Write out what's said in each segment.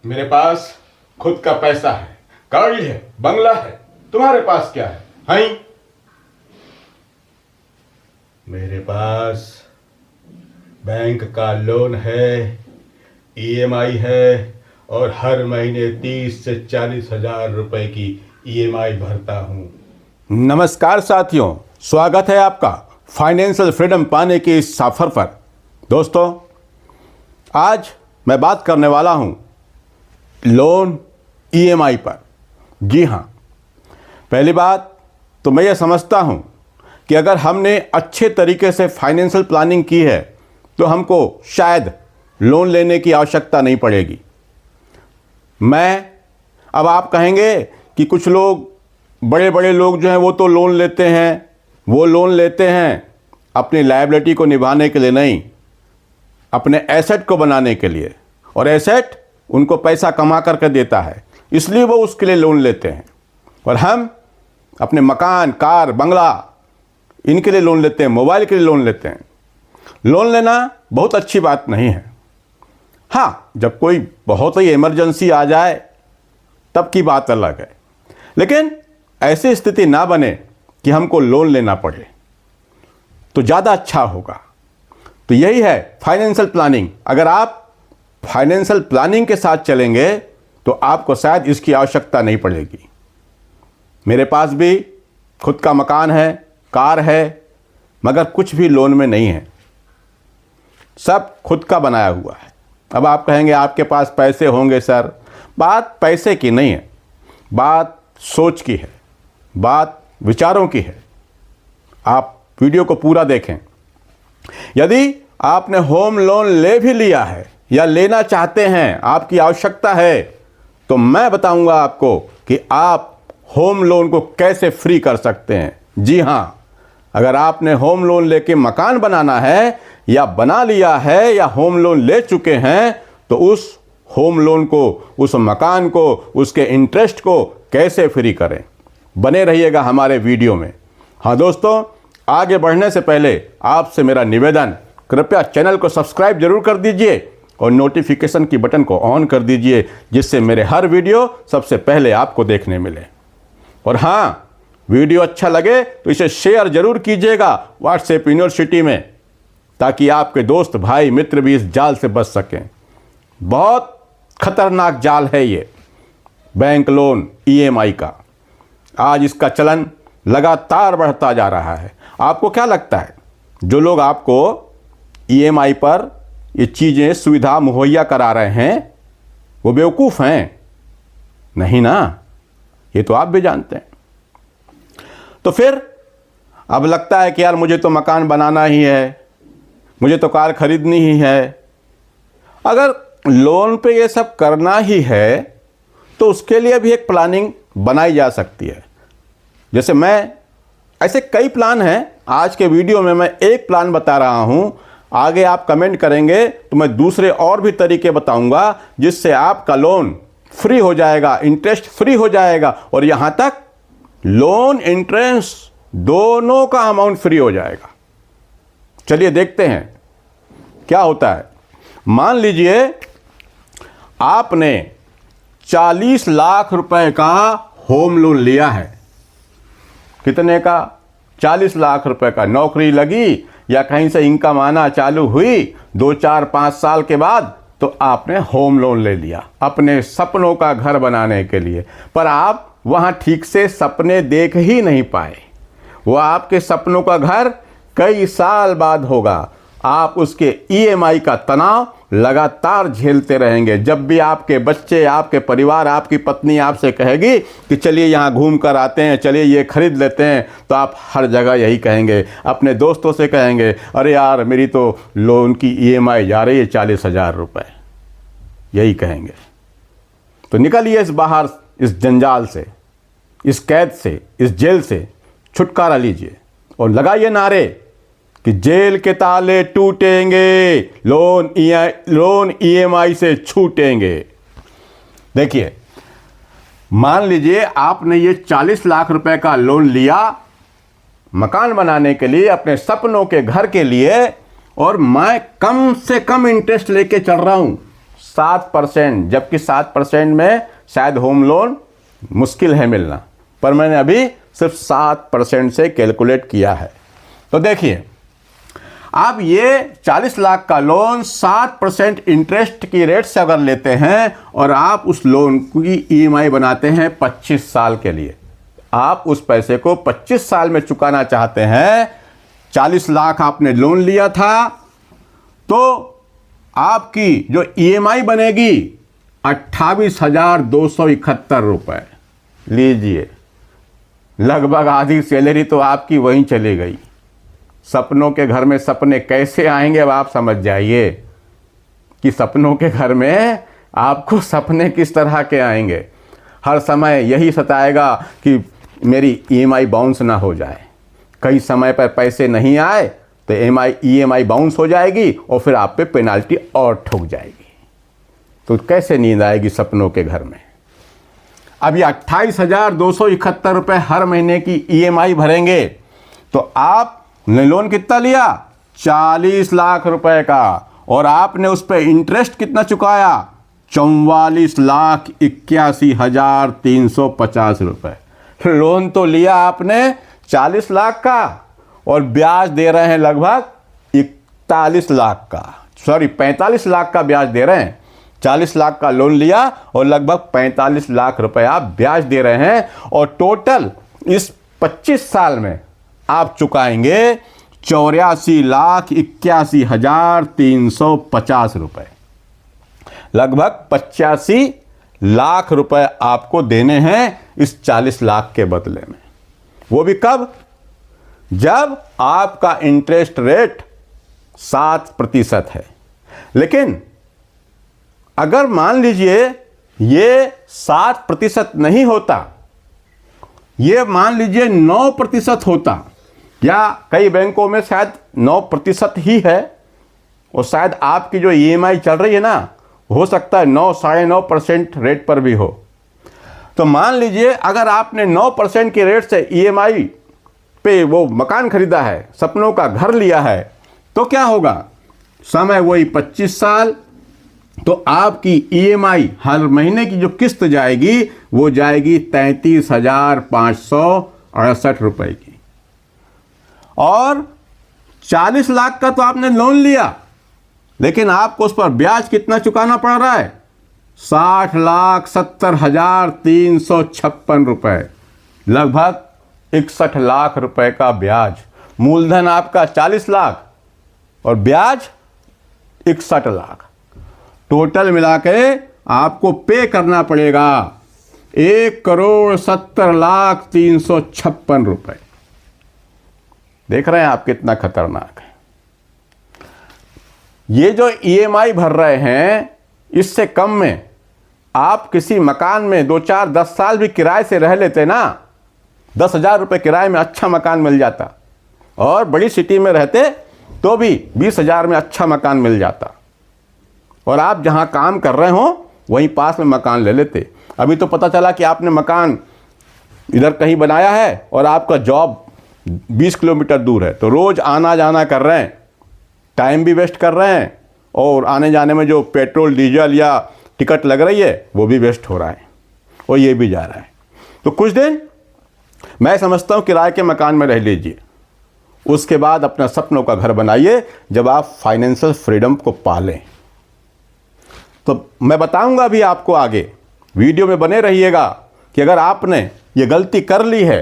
मेरे पास खुद का पैसा है, गाड़ी है, बंगला है। तुम्हारे पास क्या है? हाई, मेरे पास बैंक का लोन है, ईएमआई है और हर महीने 30 से 40 हजार रुपए की ईएमआई भरता हूं। नमस्कार साथियों, स्वागत है आपका फाइनेंशियल फ्रीडम पाने के इस सफर पर। दोस्तों, आज मैं बात करने वाला हूं लोन ईएमआई पर। जी हाँ, पहली बात तो मैं ये समझता हूं कि अगर हमने अच्छे तरीके से फाइनेंशियल प्लानिंग की है तो हमको शायद लोन लेने की आवश्यकता नहीं पड़ेगी। अब आप कहेंगे कि कुछ लोग, बड़े बड़े लोग जो हैं वो तो लोन लेते हैं अपनी लायबिलिटी को निभाने के लिए नहीं, अपने एसेट को बनाने के लिए। और एसेट उनको पैसा कमा करके देता है, इसलिए वो उसके लिए लोन लेते हैं। और हम अपने मकान, कार, बंगला, इनके लिए लोन लेते हैं, मोबाइल के लिए लोन लेते हैं। लोन लेना बहुत अच्छी बात नहीं है। हाँ, जब कोई बहुत ही इमरजेंसी आ जाए तब की बात अलग है, लेकिन ऐसी स्थिति ना बने कि हमको लोन लेना पड़े तो ज़्यादा अच्छा होगा। तो यही है फाइनेंशियल प्लानिंग। अगर आप फाइनेंशियल प्लानिंग के साथ चलेंगे तो आपको शायद इसकी आवश्यकता नहीं पड़ेगी। मेरे पास भी खुद का मकान है, कार है, मगर कुछ भी लोन में नहीं है, सब खुद का बनाया हुआ है। अब आप कहेंगे आपके पास पैसे होंगे सर। बात पैसे की नहीं है, बात सोच की है, बात विचारों की है। आप वीडियो को पूरा देखें। यदि आपने होम लोन ले भी लिया है या लेना चाहते हैं, आपकी आवश्यकता है, तो मैं बताऊंगा आपको कि आप होम लोन को कैसे फ्री कर सकते हैं। जी हाँ, अगर आपने होम लोन लेके मकान बनाना है या बना लिया है या होम लोन ले चुके हैं, तो उस होम लोन को, उस मकान को, उसके इंटरेस्ट को कैसे फ्री करें। बने रहिएगा हमारे वीडियो में। हाँ दोस्तों, आगे बढ़ने से पहले आपसे मेरा निवेदन, कृपया चैनल को सब्सक्राइब जरूर कर दीजिए और नोटिफिकेशन की बटन को ऑन कर दीजिए, जिससे मेरे हर वीडियो सबसे पहले आपको देखने मिले। और हाँ, वीडियो अच्छा लगे तो इसे शेयर जरूर कीजिएगा व्हाट्सएप यूनिवर्सिटी में, ताकि आपके दोस्त, भाई, मित्र भी इस जाल से बच सकें। बहुत खतरनाक जाल है ये बैंक लोन ईएमआई का। आज इसका चलन लगातार बढ़ता जा रहा है। आपको क्या लगता है, जो लोग आपको ईएमआई पर ये चीज़ें, सुविधा मुहैया करा रहे हैं, वो बेवकूफ़ हैं? नहीं ना, ये तो आप भी जानते हैं। तो फिर अब लगता है कि यार मुझे तो मकान बनाना ही है, मुझे तो कार खरीदनी ही है। अगर लोन पे ये सब करना ही है तो उसके लिए भी एक प्लानिंग बनाई जा सकती है। जैसे ऐसे कई प्लान हैं। आज के वीडियो में मैं एक प्लान बता रहा हूं, आगे आप कमेंट करेंगे तो मैं दूसरे और भी तरीके बताऊंगा, जिससे आपका लोन फ्री हो जाएगा, इंटरेस्ट फ्री हो जाएगा, और यहां तक लोन इंटरेस्ट दोनों का अमाउंट फ्री हो जाएगा। चलिए देखते हैं क्या होता है। मान लीजिए आपने 40 लाख रुपए का होम लोन लिया है। कितने का? 40 लाख रुपए का। नौकरी लगी या कहीं से इनकम आना चालू हुई 2, 4, 5 साल के बाद, तो आपने होम लोन ले लिया अपने सपनों का घर बनाने के लिए। पर आप वहां ठीक से सपने देख ही नहीं पाए। वो आपके सपनों का घर कई साल बाद होगा। आप उसके ईएमआई का तनाव लगातार झेलते रहेंगे। जब भी आपके बच्चे, आपके परिवार, आपकी पत्नी आपसे कहेगी कि चलिए यहाँ घूम कर आते हैं, चलिए ये खरीद लेते हैं, तो आप हर जगह यही कहेंगे। अपने दोस्तों से कहेंगे, अरे यार मेरी तो लोन की ईएमआई जा रही है 40,000 रुपये, यही कहेंगे। तो निकलिए इस बाहर, इस जंजाल से, इस कैद से, इस जेल से छुटकारा लीजिए और लगाइए नारे कि जेल के ताले टूटेंगे, लोन ईएमआई से छूटेंगे। देखिए, मान लीजिए आपने ये 40 लाख रुपए का लोन लिया मकान बनाने के लिए, अपने सपनों के घर के लिए, और मैं कम से कम इंटरेस्ट लेके चल रहा हूं, 7%, जबकि 7% में शायद होम लोन मुश्किल है मिलना, पर मैंने अभी सिर्फ 7% से कैलकुलेट किया है। तो देखिए, आप ये 40 लाख का लोन 7% इंटरेस्ट की रेट से अगर लेते हैं और आप उस लोन की ईएमआई बनाते हैं 25 साल के लिए, आप उस पैसे को 25 साल में चुकाना चाहते हैं। 40 लाख आपने लोन लिया था, तो आपकी जो ईएमआई बनेगी 28,271 रुपये। लीजिए, लगभग आधी सैलरी तो आपकी वहीं चली गई। सपनों के घर में सपने कैसे आएंगे, अब आप समझ जाइए कि सपनों के घर में आपको सपने किस तरह के आएंगे। हर समय यही सताएगा कि मेरी ईएमआई बाउंस ना हो जाए। कई समय पर पैसे नहीं आए तो ईएमआई बाउंस हो जाएगी और फिर आप पे पेनाल्टी और ठुक जाएगी। तो कैसे नींद आएगी सपनों के घर में। अब ये 28,271 रुपये हर महीने की ईएमआई भरेंगे, तो आपने लोन कितना लिया? 40 लाख रुपए का, और आपने उस पर इंटरेस्ट कितना चुकाया? 44,81,350 रुपये। लोन तो लिया आपने 40 लाख का और ब्याज दे रहे हैं लगभग 45 लाख का ब्याज दे रहे हैं। 40 लाख का लोन लिया और लगभग 45 लाख रुपए आप ब्याज दे रहे हैं, और टोटल इस 25 साल में आप चुकाएंगे 84,81,350 रुपए। लगभग 85 लाख रुपए आपको देने हैं इस 40 लाख के बदले में। वो भी कब? जब आपका इंटरेस्ट रेट 7% है। लेकिन अगर मान लीजिए ये 7% नहीं होता, ये मान लीजिए 9% होता, या कई बैंकों में शायद 9% ही है, और शायद आपकी जो ईएमआई चल रही है ना, हो सकता है 9, 9.5% रेट पर भी हो। तो मान लीजिए अगर आपने 9% की रेट से ईएमआई पे वो मकान खरीदा है, सपनों का घर लिया है, तो क्या होगा? समय वही 25 साल, तो आपकी ईएमआई हर महीने की जो किस्त जाएगी वो जाएगी 33,568 रुपए की। और 40 लाख का तो आपने लोन लिया, लेकिन आपको उस पर ब्याज कितना चुकाना पड़ रहा है? 60,70,356 रुपए, लगभग 61 लाख रुपए का ब्याज। मूलधन आपका 40 लाख और ब्याज 61 लाख। टोटल मिला के आपको पे करना पड़ेगा 1,70,0356 रुपए। देख रहे हैं आप कितना खतरनाक है। ये जो ईएमआई भर रहे हैं, इससे कम में आप किसी मकान में 2, 4, 10 साल भी किराए से रह लेते ना, 10,000 रुपये किराए में अच्छा मकान मिल जाता, और बड़ी सिटी में रहते तो भी 20,000 में अच्छा मकान मिल जाता, और आप जहां काम कर रहे हो वहीं पास में मकान ले लेते। अभी तो पता चला कि आपने मकान इधर कहीं बनाया है और आपका जॉब 20 किलोमीटर दूर है, तो रोज़ आना जाना कर रहे हैं, टाइम भी वेस्ट कर रहे हैं, और आने जाने में जो पेट्रोल डीजल या टिकट लग रही है वो भी वेस्ट हो रहा है, और ये भी जा रहा है। तो कुछ दिन मैं समझता हूँ किराए के मकान में रह लीजिए, उसके बाद अपना सपनों का घर बनाइए जब आप फाइनेंशियल फ्रीडम को पालें। तो मैं बताऊंगा भी आपको आगे, वीडियो में बने रहिएगा कि अगर आपने ये गलती कर ली है,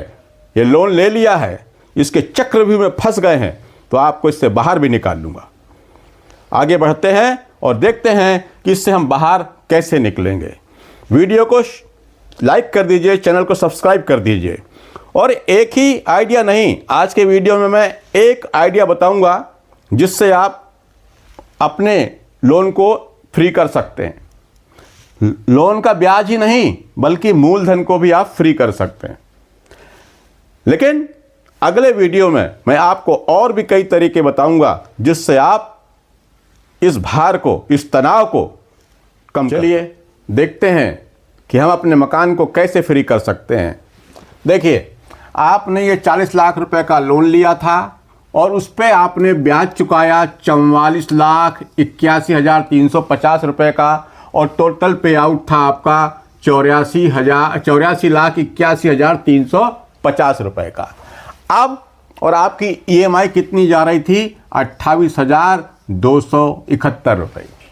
ये लोन ले लिया है, इसके चक्रव्यूह में फंस गए हैं, तो आपको इससे बाहर भी निकाल लूँगा। आगे बढ़ते हैं और देखते हैं कि इससे हम बाहर कैसे निकलेंगे। वीडियो को लाइक कर दीजिए, चैनल को सब्सक्राइब कर दीजिए। और एक ही आइडिया नहीं, आज के वीडियो में मैं एक आइडिया बताऊंगा जिससे आप अपने लोन को फ्री कर सकते हैं। लोन का ब्याज ही नहीं बल्कि मूलधन को भी आप फ्री कर सकते हैं। लेकिन अगले वीडियो में मैं आपको और भी कई तरीके बताऊंगा जिससे आप इस भार को, इस तनाव को कम। चलिए देखते हैं कि हम अपने मकान को कैसे फ्री कर सकते हैं। देखिए, आपने ये 40 लाख रुपए का लोन लिया था और उस पर आपने ब्याज चुकाया 44,81,350 रुपए का, और टोटल पे आउट था आपका 84,81,350 रुपए का। अब और आपकी EMI कितनी जा रही थी? 28,271 रुपए की।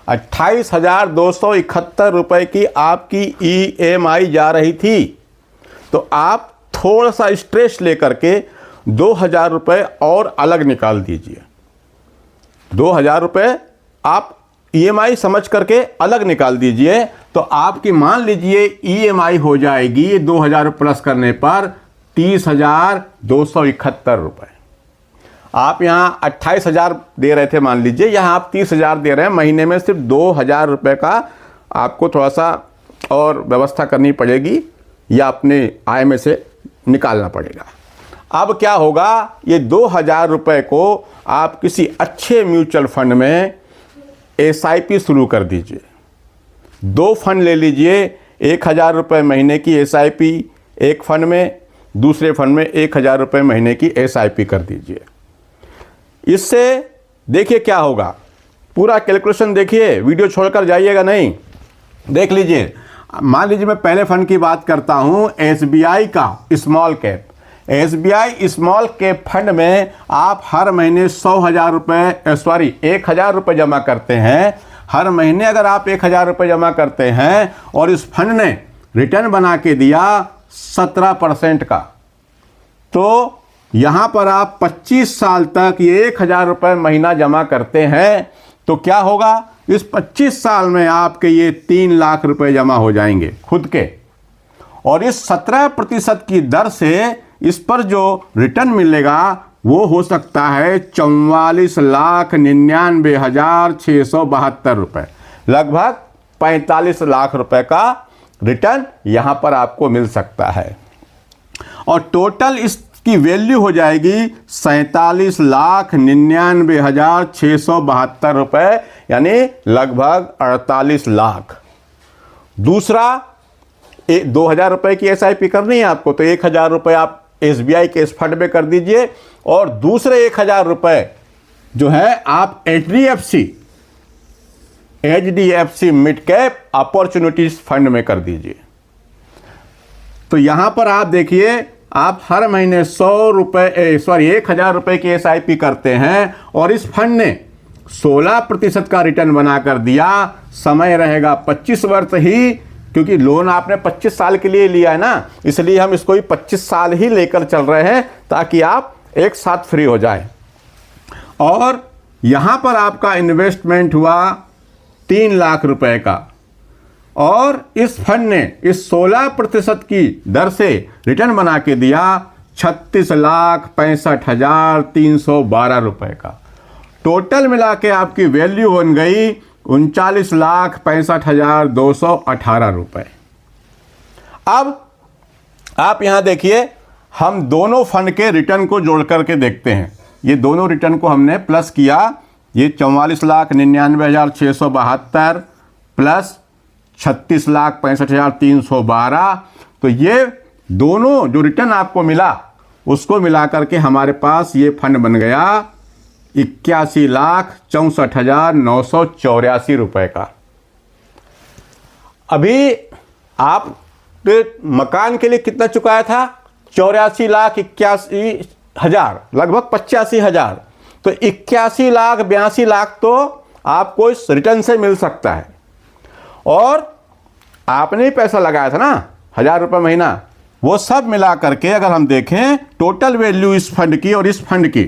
28,271 रुपए की आपकी EMI जा रही थी। तो आप थोड़ा सा स्ट्रेस लेकर के 2,000 रुपये और अलग निकाल दीजिए। 2,000 रुपये आप EMI समझ करके अलग निकाल दीजिए, तो आपकी मान लीजिए EMI हो जाएगी 2,000 प्लस करने पर 30,271 रुपये। आप यहाँ 28,000 दे रहे थे, मान लीजिए यहाँ आप 30,000 दे रहे हैं। महीने में सिर्फ 2,000 रुपये का आपको थोड़ा सा और व्यवस्था करनी पड़ेगी या अपने आय में से निकालना पड़ेगा। अब क्या होगा, ये 2,000 रुपये को आप किसी अच्छे म्यूचुअल फंड में SIP शुरू कर दीजिए। 2 फंड ले लीजिए, 1,000 रुपये महीने की SIP एक फंड में, दूसरे फंड में 1,000 रुपये महीने की SIP कर दीजिए। इससे देखिए क्या होगा, पूरा कैलकुलेशन देखिए, वीडियो छोड़कर जाइएगा नहीं, देख लीजिए। मान लीजिए मैं पहले फंड की बात करता हूं, SBI का small cap. SBI small cap fund में आप हर महीने 100,000 रुपये 1,000 रुपये जमा करते हैं। हर महीने अगर आप 1,000 रुपये जमा करते हैं और इस फंड ने रिटर्न बना के दिया 17% का, तो यहाँ पर आप 25 साल तक ये 1,000 रुपये महीना जमा करते हैं, तो क्या होगा, इस 25 साल में आपके ये 3 लाख रुपए जमा हो जाएंगे खुद के। और इस 17% की दर से इस पर जो रिटर्न मिलेगा वो हो सकता है 44,99,672 रुपये, लगभग 45 लाख रुपए का रिटर्न यहाँ पर आपको मिल सकता है। और टोटल इसकी वैल्यू हो जाएगी 47,99,672 रुपये, यानी लगभग 48 लाख। दूसरा 2,000 रुपये की SIP करनी है आपको, तो 1,000 रुपये आप SBI के इस फंड में कर दीजिए और दूसरे 1,000 रुपये जो है आप HDFC mid cap opportunities fund में कर दीजिए। तो यहां पर आप देखिए, आप हर महीने 1,000 रुपये की SIP करते हैं और इस फंड ने 16% का रिटर्न बना कर दिया। समय रहेगा 25 वर्ष ही, क्योंकि लोन आपने 25 साल के लिए लिया है ना, इसलिए हम इसको ही 25 साल ही लेकर चल रहे हैं ताकि आप एक साथ फ्री हो जाए। और यहां पर आपका इन्वेस्टमेंट हुआ 3 लाख रुपए का, और इस फंड ने इस 16% की दर से रिटर्न बना के दिया 36,65,312 रुपए का। टोटल मिला के आपकी वैल्यू बन गई 39,65,218 रुपए। अब आप यहां देखिए, हम दोनों फंड के रिटर्न को जोड़ करके देखते हैं। ये दोनों रिटर्न को हमने प्लस किया, ये 44,99,672 प्लस 36,65,312, तो ये दोनों जो रिटर्न आपको मिला उसको मिला करके हमारे पास ये फंड बन गया 81,64,984 रुपए का। अभी आप मकान के लिए कितना चुकाया था? 84,81,000, लगभग 85,000। तो 81,82,00,000 तो आपको इस रिटर्न से मिल सकता है। और आपने ही पैसा लगाया था ना 1,000 रुपये महीना, वो सब मिला करके अगर हम देखें टोटल वैल्यू इस फंड की और इस फंड की,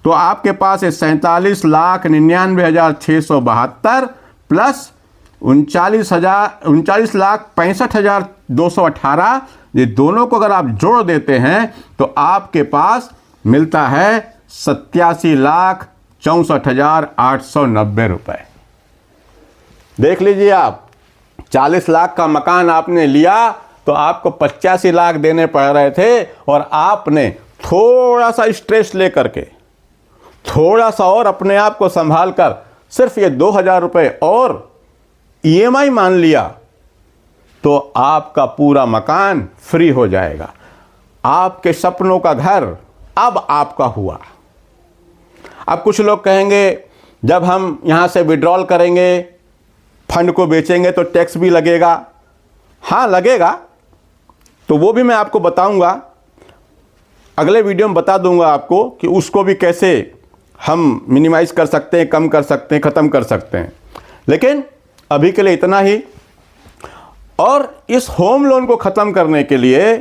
तो आपके पास है 47,99,672 प्लस 39,65,218। ये दोनों को अगर आप जोड़ देते हैं तो आपके पास मिलता है 87,64,890 रुपये। देख लीजिए आप, 40 लाख का मकान आपने लिया तो आपको 85 लाख देने पड़ रहे थे, और आपने थोड़ा सा स्ट्रेस लेकर के, थोड़ा सा और अपने आप को संभाल कर सिर्फ ये 2,000 रुपये और EMI मान लिया, तो आपका पूरा मकान फ्री हो जाएगा। आपके सपनों का घर अब आपका हुआ। अब कुछ लोग कहेंगे जब हम यहाँ से विड्रॉल करेंगे फंड को बेचेंगे तो टैक्स भी लगेगा। हाँ लगेगा, तो वो भी मैं आपको बताऊंगा, अगले वीडियो में बता दूंगा आपको कि उसको भी कैसे हम मिनिमाइज़ कर सकते हैं, कम कर सकते हैं, ख़त्म कर सकते हैं। लेकिन अभी के लिए इतना ही। और इस होम लोन को ख़त्म करने के लिए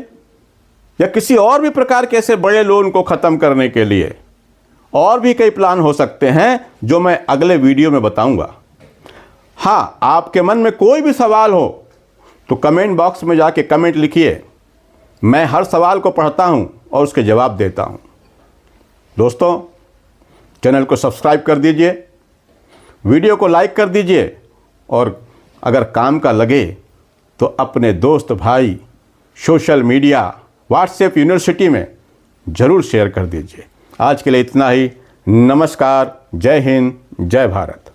या किसी और भी प्रकार के ऐसे बड़े लोन को ख़त्म करने के लिए और भी कई प्लान हो सकते हैं जो मैं अगले वीडियो में बताऊंगा। हाँ, आपके मन में कोई भी सवाल हो तो कमेंट बॉक्स में जाके कमेंट लिखिए, मैं हर सवाल को पढ़ता हूं और उसके जवाब देता हूं। दोस्तों, चैनल को सब्सक्राइब कर दीजिए, वीडियो को लाइक कर दीजिए और अगर काम का लगे तो अपने दोस्त भाई सोशल मीडिया व्हाट्सएप यूनिवर्सिटी में ज़रूर शेयर कर दीजिए। आज के लिए इतना ही। नमस्कार, जय हिंद, जय भारत।